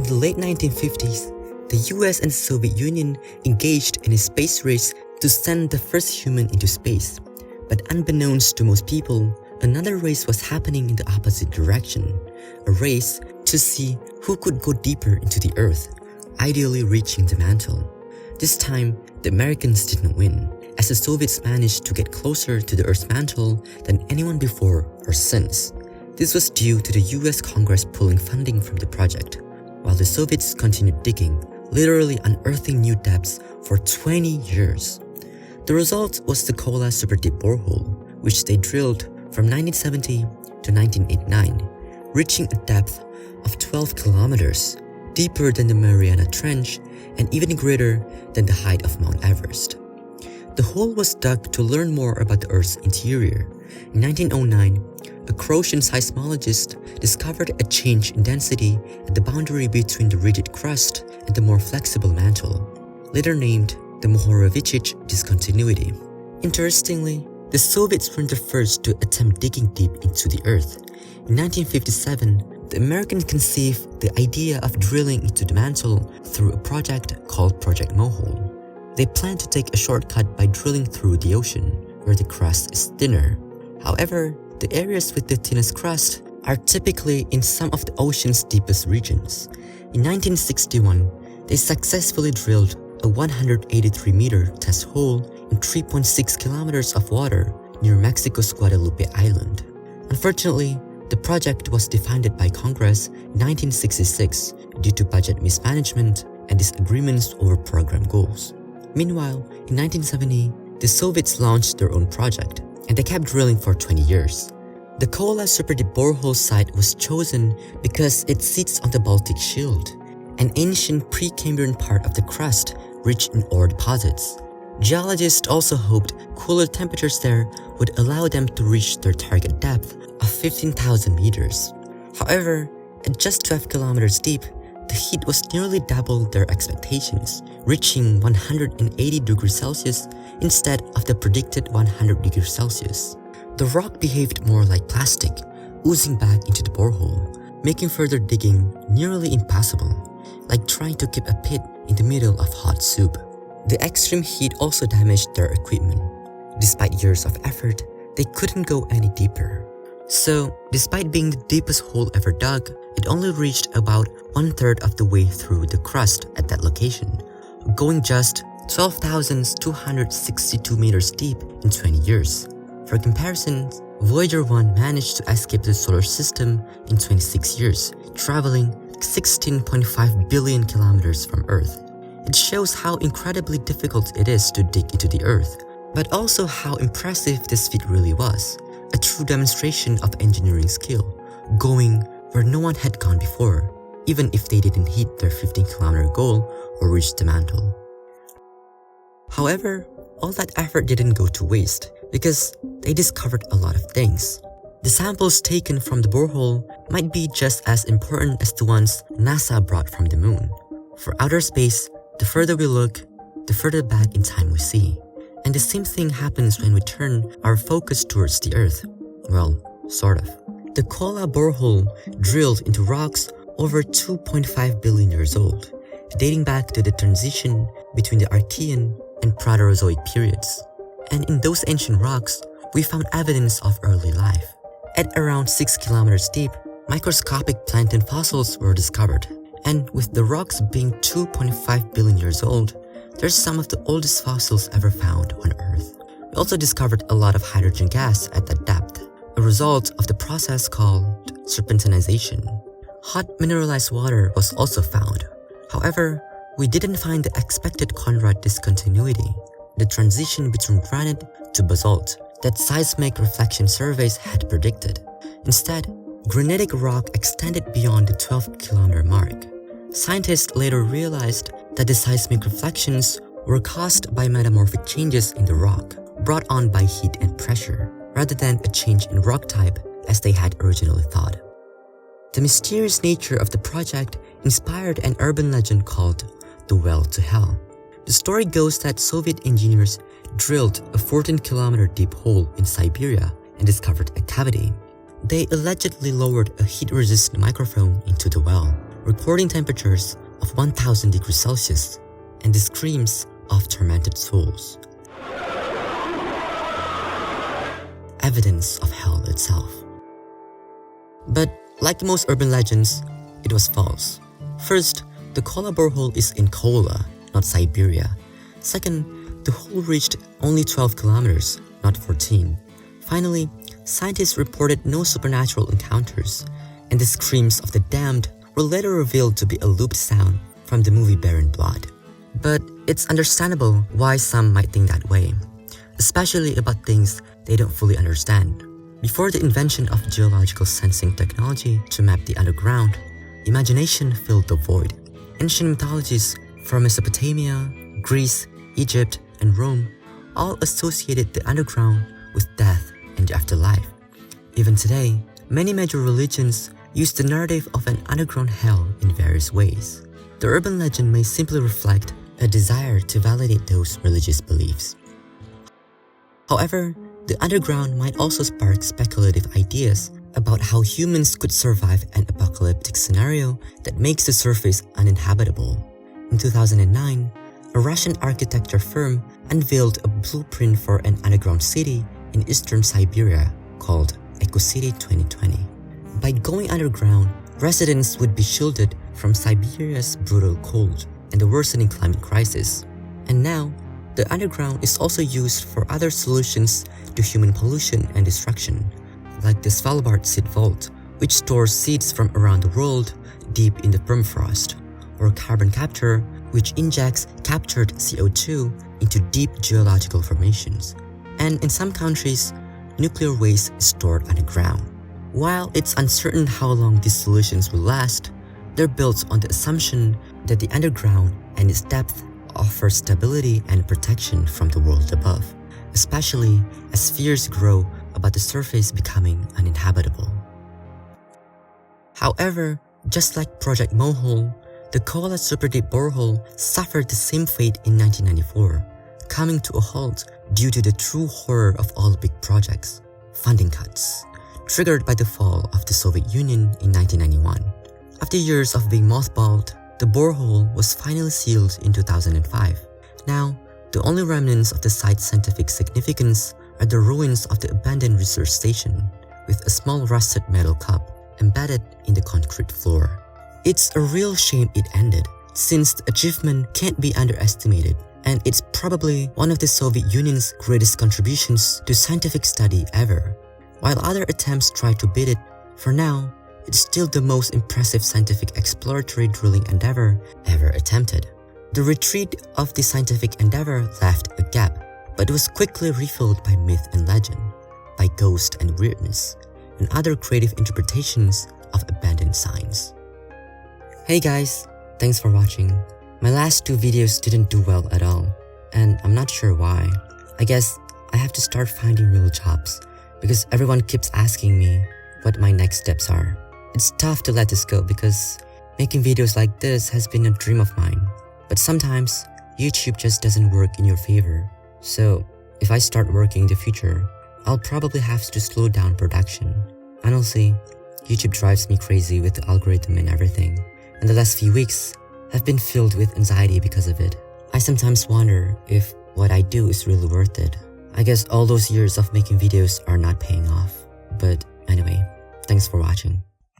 the late 1950s, the US and the Soviet Union engaged in a space race to send the first human into space. But unbeknownst to most people, another race was happening in the opposite direction, a race to see who could go deeper into the Earth, ideally reaching the mantle. This time, the Americans didn't win, as the Soviets managed to get closer to the Earth's mantle than anyone before or since. This was due to the US Congress pulling funding from the project, while the Soviets continued digging, literally unearthing new depths for 20 years. The result was the Kola Superdeep Borehole, which they drilled from 1970 to 1989, reaching a depth of 12 kilometers, deeper than the Mariana Trench and even greater than the height of Mount Everest. The hole was dug to learn more about the Earth's interior. In 1909, a Croatian seismologist discovered a change in density at the boundary between the rigid crust and the more flexible mantle, later named the Mohorovičić discontinuity. Interestingly, the Soviets weren't the first to attempt digging deep into the Earth. In 1957, the Americans conceived the idea of drilling into the mantle through a project called Project Mohole. They planned to take a shortcut by drilling through the ocean, where the crust is thinner. However, the areas with the thinnest crust are typically in some of the ocean's deepest regions. In 1961, they successfully drilled a 183-meter test hole in 3.6 kilometers of water near Mexico's Guadalupe Island. Unfortunately, the project was defunded by Congress in 1966 due to budget mismanagement and disagreements over program goals. Meanwhile, in 1970, the Soviets launched their own project, and they kept drilling for 20 years. The Kola Superdeep Borehole site was chosen because it sits on the Baltic Shield, an ancient Precambrian part of the crust rich in ore deposits. Geologists also hoped cooler temperatures there would allow them to reach their target depth of 15,000 meters. However, at just 12 kilometers deep, the heat was nearly double their expectations, reaching 180 degrees Celsius instead of the predicted 100 degrees Celsius. The rock behaved more like plastic, oozing back into the borehole, making further digging nearly impossible, like trying to keep a pit in the middle of hot soup. The extreme heat also damaged their equipment. Despite years of effort, they couldn't go any deeper. So, despite being the deepest hole ever dug, it only reached about 1/3 of the way through the crust at that location, going just 12,262 meters deep in 20 years. For comparison, Voyager 1 managed to escape the solar system in 26 years, traveling 16.5 billion kilometers from Earth. It shows how incredibly difficult it is to dig into the Earth, but also how impressive this feat really was. A true demonstration of engineering skill, going where no one had gone before, even if they didn't hit their 15-kilometer goal or reach the mantle. However, all that effort didn't go to waste, because they discovered a lot of things. The samples taken from the borehole might be just as important as the ones NASA brought from the moon. For outer space, the further we look, the further back in time we see. And the same thing happens when we turn our focus towards the Earth. Well, sort of. The Kola borehole drilled into rocks over 2.5 billion years old, dating back to the transition between the Archean and Proterozoic periods. And in those ancient rocks, we found evidence of early life. At around 6 kilometers deep, microscopic plankton fossils were discovered. And with the rocks being 2.5 billion years old, there's some of the oldest fossils ever found on Earth. We also discovered a lot of hydrogen gas at that depth, a result of the process called serpentinization. Hot mineralized water was also found. However, we didn't find the expected Conrad discontinuity, the transition between granite to basalt that seismic reflection surveys had predicted. Instead, granitic rock extended beyond the 12-kilometer mark. Scientists later realized that the seismic reflections were caused by metamorphic changes in the rock, brought on by heat and pressure, rather than a change in rock type as they had originally thought. The mysterious nature of the project inspired an urban legend called the Well to Hell. The story goes that Soviet engineers drilled a 14-kilometer deep hole in Siberia and discovered a cavity. They allegedly lowered a heat-resistant microphone into the well, recording temperatures of 1000 degrees Celsius and the screams of tormented souls. Evidence of hell itself. But like most urban legends, it was false. First, the Kola borehole is in Kola, not Siberia. Second, the hole reached only 12 kilometers, not 14. Finally, scientists reported no supernatural encounters, and the screams of the damned were later revealed to be a looped sound from the movie Barren Blood. But it's understandable why some might think that way, especially about things they don't fully understand. Before the invention of geological sensing technology to map the underground, imagination filled the void. Ancient mythologies from Mesopotamia, Greece, Egypt, and Rome all associated the underground with death and the afterlife. Even today, many major religions use the narrative of an underground hell in various ways. The urban legend may simply reflect a desire to validate those religious beliefs. However, the underground might also spark speculative ideas about how humans could survive an apocalyptic scenario that makes the surface uninhabitable. In 2009, a Russian architecture firm unveiled a blueprint for an underground city in eastern Siberia called Eco-City 2020. By going underground, residents would be shielded from Siberia's brutal cold and the worsening climate crisis. And now, the underground is also used for other solutions to human pollution and destruction, like the Svalbard Seed Vault, which stores seeds from around the world deep in the permafrost, or carbon capture, which injects captured CO2 into deep geological formations. And in some countries, nuclear waste is stored underground. While it's uncertain how long these solutions will last, they're built on the assumption that the underground and its depth offer stability and protection from the world above, especially as fears grow about the surface becoming uninhabitable. However, just like Project Mohole, the Kola Superdeep Borehole suffered the same fate in 1994, coming to a halt due to the true horror of all big projects, funding cuts, triggered by the fall of the Soviet Union in 1991. After years of being mothballed, the borehole was finally sealed in 2005. Now, the only remnants of the site's scientific significance are the ruins of the abandoned research station, with a small rusted metal cup embedded in the concrete floor. It's a real shame it ended, since the achievement can't be underestimated, and it's probably one of the Soviet Union's greatest contributions to scientific study ever. While other attempts try to beat it, for now, it's still the most impressive scientific exploratory drilling endeavor ever attempted. The retreat of the scientific endeavor left a gap, but was quickly refilled by myth and legend, by ghost and weirdness, and other creative interpretations of abandoned signs. Hey guys, thanks for watching. My last two videos didn't do well at all, and I'm not sure why. I guess I have to start finding real jobs, because everyone keeps asking me what my next steps are. It's tough to let this go because making videos like this has been a dream of mine. But sometimes, YouTube just doesn't work in your favor. So, if I start working in the future, I'll probably have to slow down production. Honestly, YouTube drives me crazy with the algorithm and everything. And the last few weeks have been filled with anxiety because of it. I sometimes wonder if what I do is really worth it. I guess all those years of making videos are not paying off. But anyway, thanks for watching.